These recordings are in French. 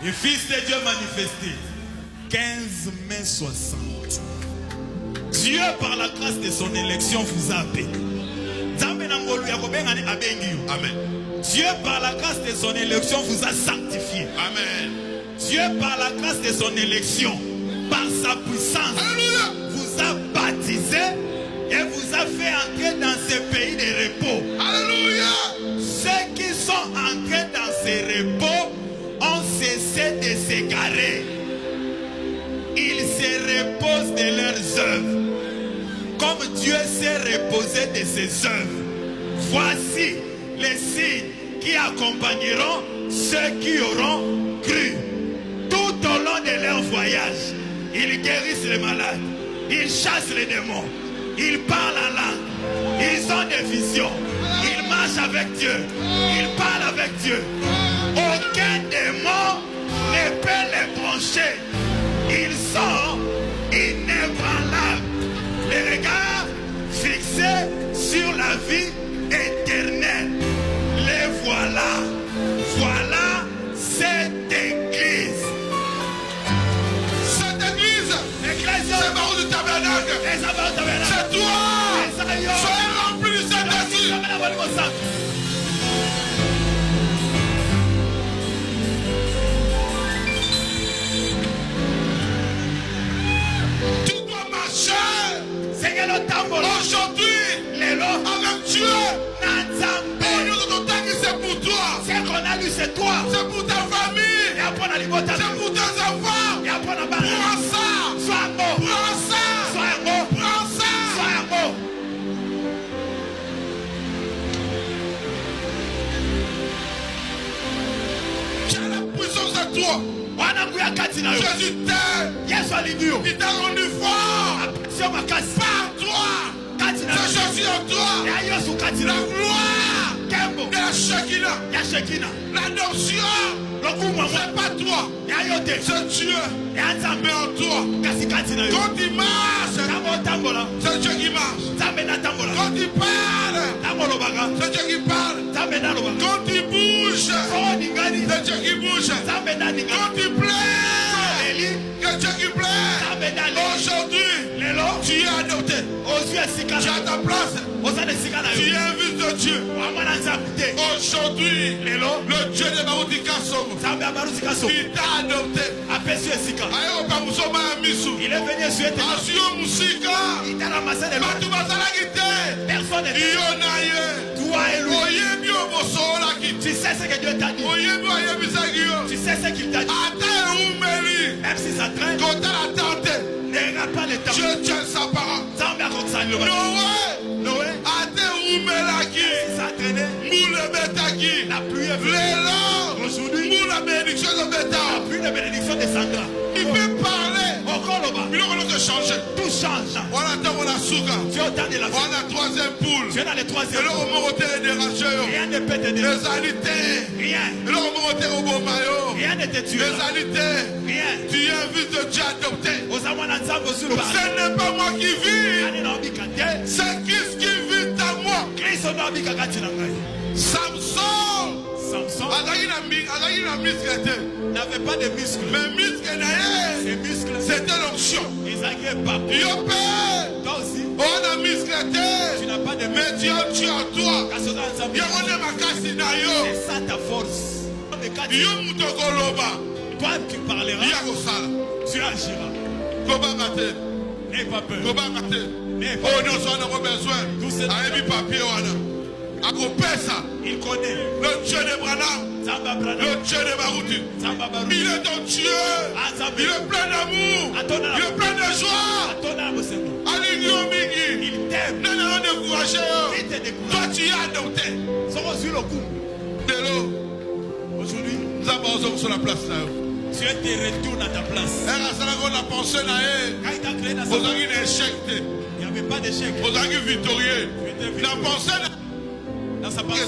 Le Fils de Dieu manifesté. 15 mai 60. Dieu, par la grâce de son élection, vous a appelé. Amen. Dieu, par la grâce de son élection, vous a sanctifié. Amen. Dieu, par la grâce de son élection, par sa puissance, vous a baptisé et vous a fait entrer dans ce pays de repos. Alléluia. Ceux qui sont entrés dans ce repos ont cessé de s'égarer. Ils se reposent de leurs œuvres, comme Dieu s'est reposé de ses œuvres. Voici les signes qui accompagneront ceux qui auront cru. Tout au long de leur voyage, ils guérissent les malades, ils chassent les démons, ils parlent en langue, ils ont des visions, ils marchent avec Dieu, ils parlent avec Dieu. Aucun démon ne peut les brancher. Ils sont inébranlables. Les regards fixés sur la vie éternelle. Les voilà. Voilà cette église. Cette église, c'est Barreau du Tabernacle. C'est toi. Soyez remplis du Saint-Esprit. Tu dois marcher aujourd'hui avec Dieu. Et nous autres temps que c'est pour toi. C'est toi. C'est pour ta famille. C'est pour tes enfants. Prends ça. Prends ça. Prends ça. Tu as la puissance de toi. Jésus t'aime. Il t'a rendu fort. Par toi. C'est Jésus en toi. La gloire de la Shekinah. L'adoption. C'est pas toi. C'est Dieu. Mais en toi. Quand il marche, c'est Dieu qui marche. Quand il parle, c'est Dieu qui parle. Quand il bouge, c'est Dieu qui bouge. Quand il plaît, c'est Dieu qui plaît. Aujourd'hui, tu es adopté. Tu as ta place. Tu es un fils de Dieu. Aujourd'hui, le Dieu de Baruti il t'a adopté. Il est venu sur tes il t'a ramassé des mains. Personne n'est toi et lui. Tu sais ce que Dieu t'a dit. Tu sais ce qu'il t'a dit. Même si ça traîne, ne regarde pas le temps. Dieu tient sa parole. Noé, ça a traîné. La pluie est venue. Aujourd'hui, la bénédiction de la pluie de bénédiction descendra. il peut parler. Il peut changer. Tout change. Tu es au temps de la On a troisième poule. Tu es dans les troisième poules. Rien ne peut te déranger. Rien. Rien ne te tue. Rien. Tu es un fils de Dieu adopté. Ce Ce n'est pas moi qui vis. C'est Christ qui vit en moi. Samson n'avait pas de muscles. Mais ces muscles, c'était l'onction. Toi aussi, tu n'as pas de muscles. Mais Dieu en toi. C'est ça ta force. Toi tu parleras, tu agiras. N'aie pas peur. N'aie pas peur. Il connaît. Le Dieu de Branham, le Dieu de Baruti. Il est ton Dieu. Il est plein d'amour. Il est plein de joie. Il t'aime. Toi tu es adopté. Aujourd'hui, sur la place là. Dieu te retourne à ta place. Quand il t'a créé dans sa échec. Il n'y avait pas d'échec. Victorieux. Dans sa pensée,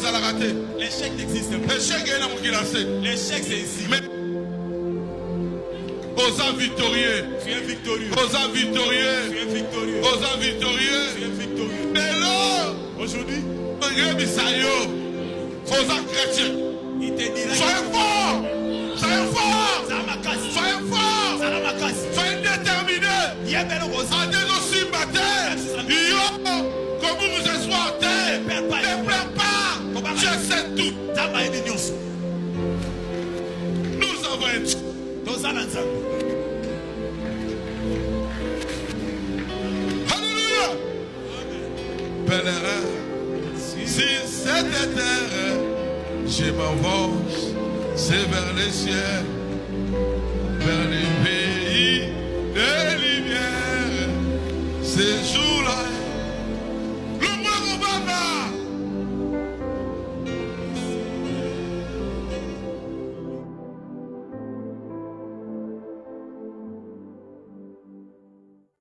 l'échec n'existe pas. L'échec c'est ici. Mais victorieux. Tu es victorieux. Victorieux. Tu es victorieux. Victorieux. Tu es victorieux. Mais là, aujourd'hui, chrétien. Il te dira. Soyez fort. Adès aussi matin. Yo, comme vous asseoir en terre. Ne pleure pas. Je sais tout. Nous avons un Dieu. Alléluia. Pèlerin, si cette terre, je m'avance, c'est vers les cieux, vers les pays de lumière. Ces jours-là.